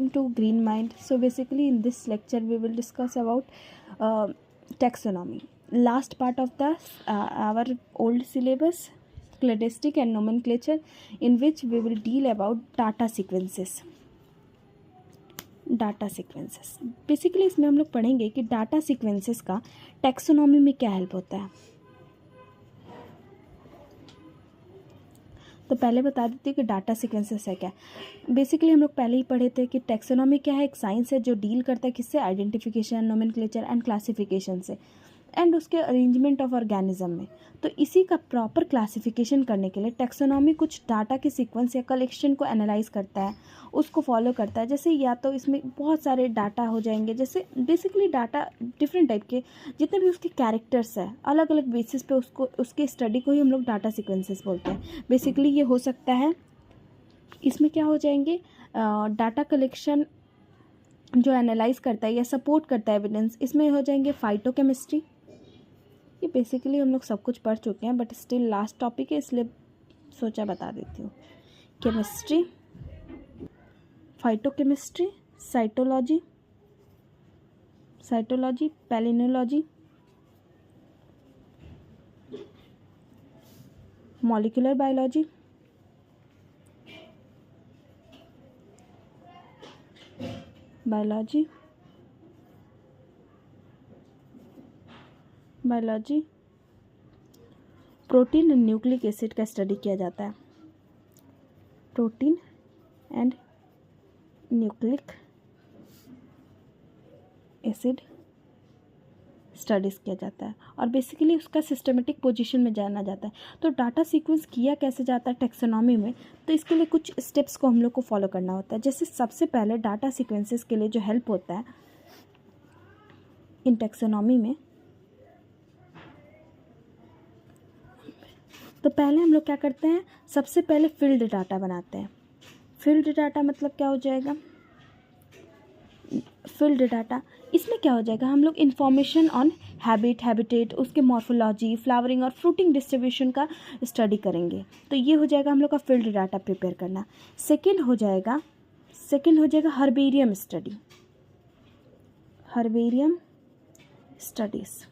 to Green Mind. So basically in this lecture we will discuss about taxonomy, last part of the our old syllabus, cladistic and nomenclature, in which we will deal about data sequences. Data sequences, basically इसमें हम लोग पढ़ेंगे कि data sequences का taxonomy में क्या help होता है। तो पहले बता देते हैं कि डाटा सीक्वेंसेस है क्या। बेसिकली हम लोग पहले ही पढ़े थे कि टैक्सोनॉमी क्या है, एक साइंस है जो डील करता है किससे, आइडेंटिफिकेशन, नोमेनक्लेचर एंड क्लासिफिकेशन से, एंड उसके अरेंजमेंट ऑफ ऑर्गेनिज्म में। तो इसी का प्रॉपर क्लासिफिकेशन करने के लिए टैक्सोनॉमी कुछ डाटा के सीक्वेंस या कलेक्शन को एनालाइज करता है, उसको फॉलो करता है। जैसे या तो इसमें बहुत सारे डाटा हो जाएंगे, जैसे बेसिकली डाटा डिफरेंट टाइप के, जितने भी उसके कैरेक्टर्स है अलग अलग बेसिस पे उसको, उसके स्टडी को ही हम लोग डाटा सीक्वेंसेस बोलते हैं। बेसिकली ये हो सकता है, इसमें क्या हो जाएंगे, डाटा कलेक्शन जो एनालाइज करता है या सपोर्ट करता है एविडेंस, इसमें हो जाएंगे फाइटोकेमिस्ट्री। ये बेसिकली हम लोग सब कुछ पढ़ चुके हैं बट स्टिल लास्ट टॉपिक है इसलिए सोचा बता देती हूँ। Chemistry, phytochemistry, cytology, palynology, molecular biology, protein and nucleic acid का स्टडी किया जाता है। Protein and nucleic acid studies किया जाता है और बेसिकली उसका सिस्टमेटिक पोजीशन में जाना जाता है। तो डाटा सीक्वेंस किया कैसे जाता है टैक्सोनॉमी में, तो इसके लिए कुछ स्टेप्स को हम लोग को फॉलो करना होता है। जैसे सबसे पहले डाटा सीक्वेंसेस के लिए जो हेल्प होता है इन टैक्सोनॉमी में, तो पहले हम लोग क्या करते हैं, सबसे पहले फील्ड डाटा बनाते हैं। फील्ड डाटा मतलब क्या हो जाएगा, फील्ड डाटा इसमें क्या हो जाएगा, हम लोग इन्फॉर्मेशन ऑन हैबिटेट, उसके मॉर्फोलॉजी, फ्लावरिंग और फ्रूटिंग डिस्ट्रीब्यूशन का स्टडी करेंगे। तो ये हो जाएगा हम लोग का फील्ड डाटा प्रिपेयर करना। सेकंड हो जाएगा herbarium study, herbarium studies.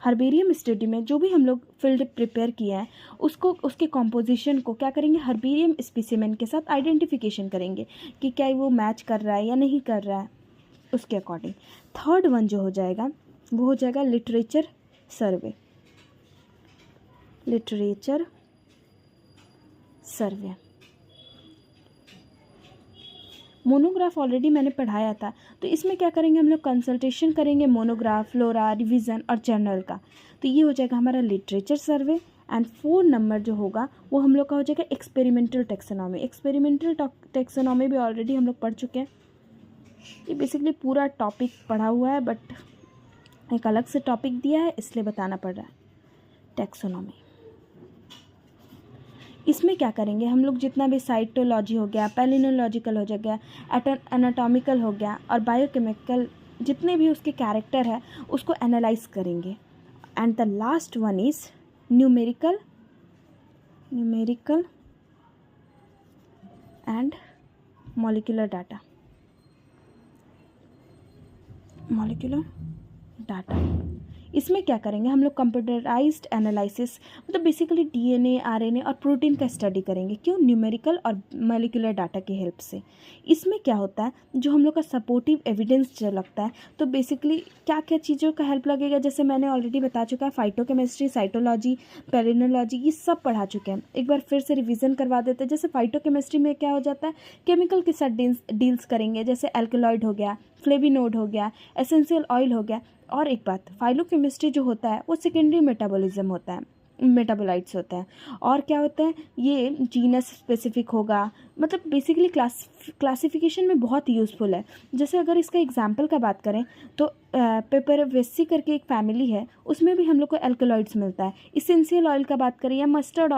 Herbarium study में जो भी हम लोग फील्ड प्रिपेयर किया है उसको, उसके कॉम्पोजिशन को क्या करेंगे, हर्बेरियम स्पेसिमेन के साथ आइडेंटिफिकेशन करेंगे कि क्या वो मैच कर रहा है या नहीं कर रहा है, उसके अकॉर्डिंग। थर्ड वन जो हो जाएगा वो हो जाएगा लिटरेचर सर्वे, लिटरेचर सर्वे। मोनोग्राफ ऑलरेडी मैंने पढ़ाया था, तो इसमें क्या करेंगे, हम लोग कंसल्टेशन करेंगे मोनोग्राफ, फ्लोरा, रिवीजन और जर्नल का। तो ये हो जाएगा हमारा लिटरेचर सर्वे। एंड 4 नंबर जो होगा वो हम लोग का हो जाएगा एक्सपेरिमेंटल टैक्सोनॉमी। एक्सपेरिमेंटल टैक्सोनॉमी भी ऑलरेडी हम लोग पढ़ चुके हैं। ये बेसिकली पूरा टॉपिक पढ़ा हुआ है बट एक अलग से टॉपिक दिया है इसलिए बताना पड़ रहा है। टैक्सोनॉमी इसमें क्या करेंगे हम लोग, जितना भी साइटोलॉजी हो गया, पैलिनोलॉजिकल हो गया, एनाटॉमिकल हो गया और बायोकेमिकल, जितने भी उसके कैरेक्टर है उसको एनालाइज करेंगे। And the last one is numerical and molecular data, इसमें क्या करेंगे हम लोग, कंप्यूटराइज्ड एनालिसिस, मतलब बेसिकली डीएनए, आरएनए और प्रोटीन का स्टडी करेंगे। क्यों, न्यूमेरिकल और मॉलिक्यूलर डाटा की हेल्प से। इसमें क्या होता है, जो हम लोग का सपोर्टिव एविडेंस जो लगता है, तो बेसिकली क्या क्या चीज़ों का हेल्प लगेगा, जैसे मैंने ऑलरेडी बता चुका है, फाइटोकेमिस्ट्री, साइटोलॉजी, पैलिनोलॉजी, ये सब पढ़ा चुके हैं। एक बार फिर से रिविज़न करवा देते हैं। जैसे फाइटोकेमिस्ट्री में क्या हो जाता है, केमिकल के साथ डील्स करेंगे, जैसे एल्कलॉइड हो गया, फ्लेविनोड हो गया, एसेंशियल ऑयल हो गया। और एक बात, फाइलोकेमिस्ट्री जो होता है वो सेकेंडरी मेटाबॉलिज्म होता है, मेटाबोलाइट्स होता है। और क्या होता है, ये जीनस स्पेसिफिक होगा, मतलब बेसिकली क्लासिफिकेशन में बहुत यूज़फुल है। जैसे अगर इसका एग्जांपल का बात करें तो पेपरवेसी करके एक फैमिली है, उसमें भी हम लोग को एल्कलॉइड्स मिलता है। इसेंशियल ऑयल का बात करें या मस्टर्ड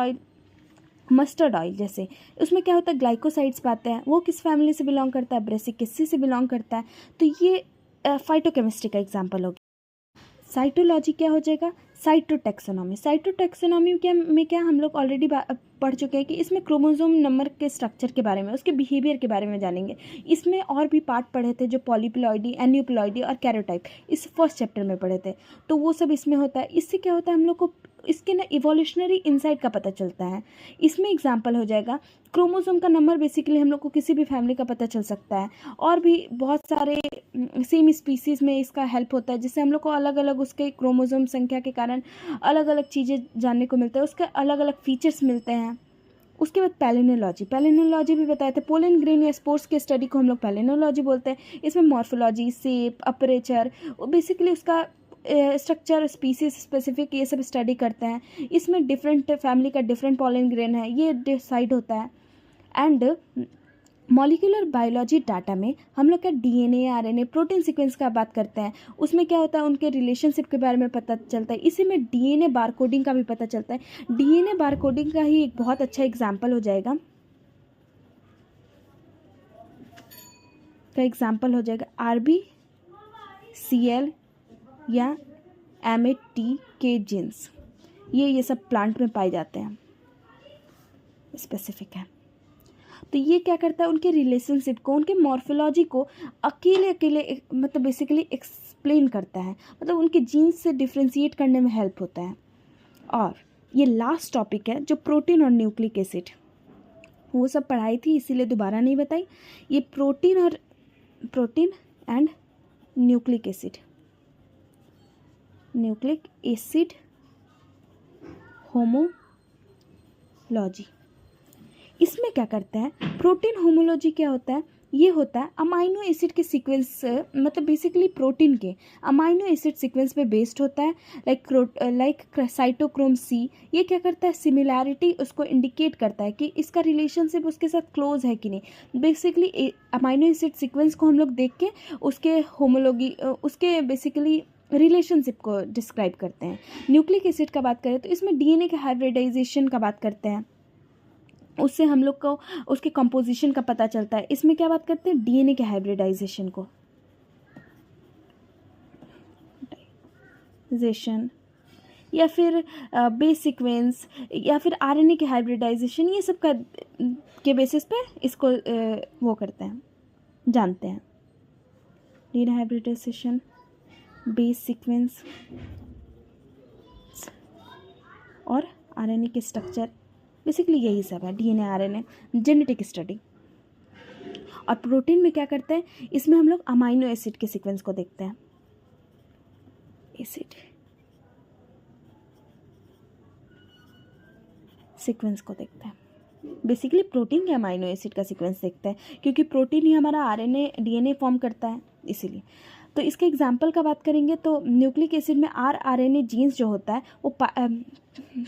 ऑयल, जैसे उसमें क्या होता है, ग्लाइकोसाइड्स पाते हैं, वो किस फैमिली से बिलोंग करता है, ब्रेसिकेसी से बिलोंग करता है। तो ये फाइटोकेमिस्ट्री का एग्जाम्पल हो गया। साइटोलॉजी क्या हो जाएगा, साइटोटैक्सोनॉमी क्या हम लोग ऑलरेडी पढ़ चुके हैं कि इसमें क्रोमोसोम नंबर के स्ट्रक्चर के बारे में, उसके बिहेवियर के बारे में जानेंगे। इसमें और भी पार्ट पढ़े थे जो पॉलीप्लॉइडी, एन्यूप्लॉइडी और कैरोटाइप, इस फर्स्ट चैप्टर में पढ़े थे, तो वो सब इसमें होता है। इससे क्या होता है हम लोग को इसके ना इवोल्यूशनरी इंसाइट का पता चलता है। इसमें एग्जांपल हो जाएगा क्रोमोसोम का नंबर, बेसिकली हम लोग को किसी भी फैमिली का पता चल सकता है, और भी बहुत सारे सेम स्पीसीज़ में इसका हेल्प होता है, जिससे हम लोग को अलग अलग उसके क्रोमोसोम संख्या के कारण अलग अलग चीज़ें जानने को मिलता है, उसके अलग अलग फीचर्स मिलते हैं। उसके बाद पैलिनोलॉजी भी बताए थे। पोलन ग्रेन या स्पोर्ट्स के स्टडी को हम लोग पैलिनोलॉजी बोलते हैं। इसमें मॉर्फोलॉजी, शेप, अपरेचर, बेसिकली उसका स्ट्रक्चर, स्पीसीज स्पेसिफिक, ये सब स्टडी करते हैं। इसमें डिफरेंट फैमिली का डिफरेंट पोलन ग्रेन है, ये डिसाइड होता है। एंड मॉलिक्यूलर बायोलॉजी डाटा में हम लोग क्या डीएनए, आरएनए, प्रोटीन सीक्वेंस का बात करते हैं। उसमें क्या होता है उनके रिलेशनशिप के बारे में पता चलता है। इसी में डीएनए बारकोडिंग का भी पता चलता है। डीएनए बारकोडिंग का ही एक बहुत अच्छा एग्जाम्पल हो जाएगा RBCL या MATK जीन्स, ये सब प्लांट में पाए जाते हैं, स्पेसिफिक है। तो ये क्या करता है उनके रिलेशनशिप को, उनके मॉर्फोलॉजी को अकेले मतलब बेसिकली एक्सप्लेन करता है, मतलब उनके जीन्स से डिफ्रेंशिएट करने में हेल्प होता है। और ये लास्ट टॉपिक है जो प्रोटीन और न्यूक्लिक एसिड, वो सब पढ़ाई थी इसीलिए दोबारा नहीं बताई। ये protein and nucleic acid homology. इसमें क्या करते हैं, प्रोटीन होमोलॉजी क्या होता है, ये होता है अमाइनो एसिड के सीक्वेंस, मतलब बेसिकली प्रोटीन के अमाइनो एसिड सीक्वेंस पे बेस्ड होता है। लाइक साइटोक्रोम C, ये क्या करता है, सिमिलैरिटी उसको इंडिकेट करता है कि इसका रिलेशनशिप उसके साथ क्लोज है कि नहीं। बेसिकली अमाइनो एसिड सीक्वेंस को हम लोग देख के उसके होमोलॉजी, उसके बेसिकली रिलेशनशिप को डिस्क्राइब करते हैं। न्यूक्लिक एसिड का बात करें तो इसमें डीएनए के हाइब्रिडाइजेशन का बात करते हैं, उससे हम लोग को उसके कंपोजिशन का पता चलता है। इसमें क्या बात करते हैं, डीएनए के हाइब्रिडाइजेशन को, या फिर बेस सीक्वेंस, या फिर आरएनए के हाइब्रिडाइजेशन, ये सब का के बेसिस पे इसको वो करते हैं, जानते हैं। डीएनए हाइब्रिडाइजेशन, बेस सीक्वेंस और आरएनए के स्ट्रक्चर, बेसिकली यही सब है डीएनए, आरएनए, जेनेटिक स्टडी। और प्रोटीन में क्या करते हैं, इसमें हम लोग अमाइनो एसिड के सीक्वेंस को देखते हैं, बेसिकली प्रोटीन के अमाइनो एसिड का सीक्वेंस देखते हैं, क्योंकि प्रोटीन ही हमारा आरएनए डीएनए फॉर्म करता है, इसीलिए। तो इसके एग्जाम्पल का बात करेंगे तो न्यूक्लिक एसिड में आरएनए जीन्स जो होता है वो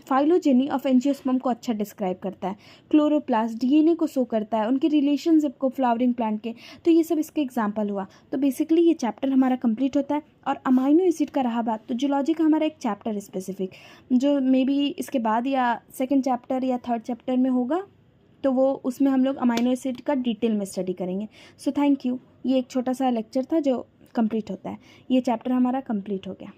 फाइलोजेनी ऑफ एंजियोस्पर्म को अच्छा डिस्क्राइब करता है। क्लोरोप्लास्ट डीएनए को शो करता है, उनके रिलेशनशिप को फ्लावरिंग प्लांट के। तो ये सब इसके एग्जाम्पल हुआ। तो बेसिकली ये चैप्टर हमारा कंप्लीट होता है। और अमाइनो एसिड का रहा बात, तो जूलॉजी का हमारा एक चैप्टर स्पेसिफिक जो मे बी इसके बाद या सेकेंड चैप्टर या थर्ड चैप्टर में होगा, तो वो उसमें हम लोग अमाइनो एसिड का डिटेल में स्टडी करेंगे। So thank you. ये एक छोटा सा लेक्चर था जो कंप्लीट होता है। ये चैप्टर हमारा कंप्लीट हो गया।